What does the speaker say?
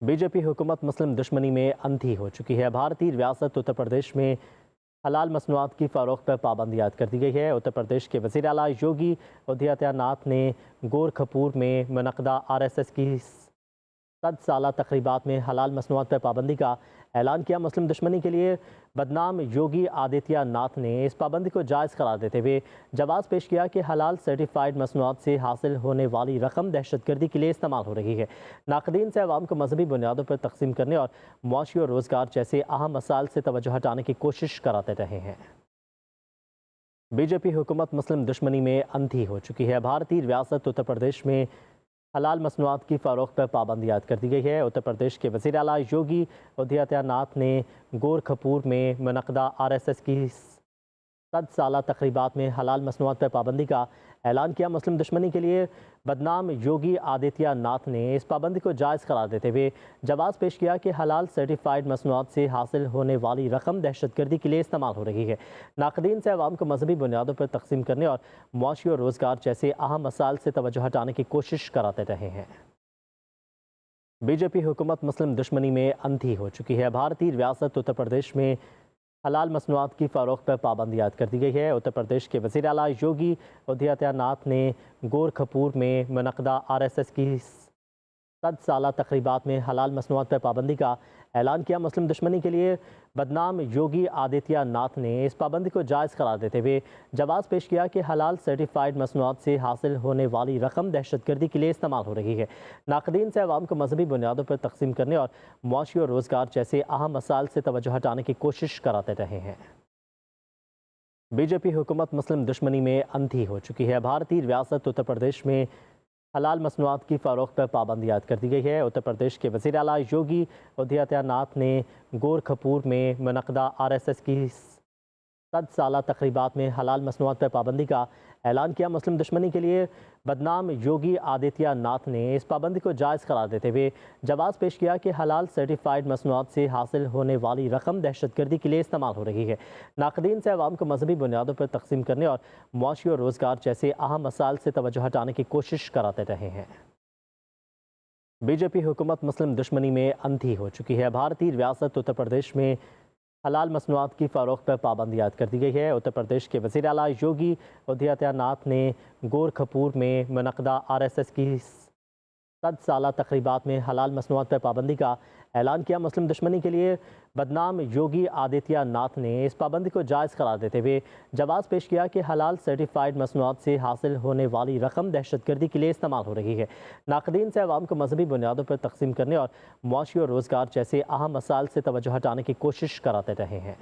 B J پی حکومت مسلم دشمنی میں اندھی ہو چکی ہے۔ بھارتی ریاست اتر پردیش میں حلال مصنوعات کی فروخت پر پابندی عائد کر دی گئی ہے۔ اتر پردیش کے وزیر اعلیٰ یوگی آدتیہ ناتھ نے گورکھپور میں منعقدہ RSS کی 100 سالہ تقریبات میں حلال مصنوعات پر پابندی کا اعلان کیا۔ مسلم دشمنی کے لیے بدنام یوگی آدتیہ ناتھ نے اس پابندی کو جائز قرار دیتے ہوئے جواز پیش کیا کہ حلال سرٹیفائیڈ مصنوعات سے حاصل ہونے والی رقم دہشت گردی کے لیے استعمال ہو رہی ہے۔ ناقدین سے عوام کو مذہبی بنیادوں پر تقسیم کرنے اور معاشی اور روزگار جیسے اہم مسائل سے توجہ ہٹانے کی کوشش کراتے رہے ہیں۔ بی جے پی حکومت مسلم دشمنی میں اندھی ہو چکی ہے۔ بھارتی ریاست اتر پردیش میں حلال مصنوعات کی فروخت پر پابندی عائد کر دی گئی ہے۔ اتر پردیش کے وزیر اعلیٰ یوگی آدتیہ ناتھ نے گورکھپور میں منعقدہ RSS کی 100 سالہ تقریبات میں حلال مصنوعات پر پابندی کا اعلان کیا۔ مسلم دشمنی کے لیے بدنام یوگی آدتیہ ناتھ نے اس پابندی کو جائز قرار دیتے ہوئے جواز پیش کیا کہ حلال سرٹیفائیڈ مصنوعات سے حاصل ہونے والی رقم دہشت گردی کے لیے استعمال ہو رہی ہے۔ ناقدین سے عوام کو مذہبی بنیادوں پر تقسیم کرنے اور معاشی اور روزگار جیسے اہم مسائل سے توجہ ہٹانے کی کوشش کراتے رہے ہیں۔ بی جے پی حکومت مسلم دشمنی میں اندھی ہو چکی ہے۔ بھارتی ریاست اتر پردیش میں حلال مصنوعات کی فروخت پر پابندی عائد کر دی گئی ہے۔ اتر پردیش کے وزیر اعلیٰ یوگی آدتیہ ناتھ نے گورکھپور میں منعقدہ RSS کی 100 سالہ تقریبات میں حلال مصنوعات پر پابندی کا اعلان کیا۔ مسلم دشمنی کے لیے بدنام یوگی آدتیہ ناتھ نے اس پابندی کو جائز قرار دیتے ہوئے جواز پیش کیا کہ حلال سرٹیفائیڈ مصنوعات سے حاصل ہونے والی رقم دہشت گردی کے لیے استعمال ہو رہی ہے۔ ناقدین سے عوام کو مذہبی بنیادوں پر تقسیم کرنے اور معاشی اور روزگار جیسے اہم مسائل سے توجہ ہٹانے کی کوشش کراتے رہے ہیں۔ بی جے پی حکومت مسلم دشمنی میں اندھی ہو چکی ہے۔ بھارتی ریاست اتر پردیش میں حلال مصنوعات کی فروخت پر پابندی عائد کر دی گئی ہے۔ اتر پردیش کے وزیر اعلیٰ یوگی آدتیہ ناتھ نے گورکھپور میں منعقدہ RSS کی 100 سالہ تقریبات میں حلال مصنوعات پر پابندی کا اعلان کیا۔ مسلم دشمنی کے لیے بدنام یوگی آدتیہ ناتھ نے اس پابندی کو جائز قرار دیتے ہوئے جواز پیش کیا کہ حلال سرٹیفائیڈ مصنوعات سے حاصل ہونے والی رقم دہشت گردی کے لیے استعمال ہو رہی ہے۔ ناقدین سے عوام کو مذہبی بنیادوں پر تقسیم کرنے اور معاشی اور روزگار جیسے اہم مسائل سے توجہ ہٹانے کی کوشش کراتے رہے ہیں۔ بی جے پی حکومت مسلم دشمنی میں اندھی ہو چکی ہے۔ بھارتی ریاست اتر پردیش میں حلال مصنوعات کی فروخت پر پابندی عائد کر دی گئی ہے۔ اتر پردیش کے وزیر اعلیٰ یوگی آدتیہ ناتھ نے گورکھپور میں منعقدہ RSS کی 100 سالہ تقریبات میں حلال مصنوعات پر پابندی کا اعلان کیا۔ مسلم دشمنی کے لیے بدنام یوگی آدتیہ ناتھ نے اس پابندی کو جائز قرار دیتے ہوئے جواز پیش کیا کہ حلال سرٹیفائیڈ مصنوعات سے حاصل ہونے والی رقم دہشت گردی کے لیے استعمال ہو رہی ہے۔ ناقدین سے عوام کو مذہبی بنیادوں پر تقسیم کرنے اور معاشی اور روزگار جیسے اہم مسائل سے توجہ ہٹانے کی کوشش کراتے رہے ہیں۔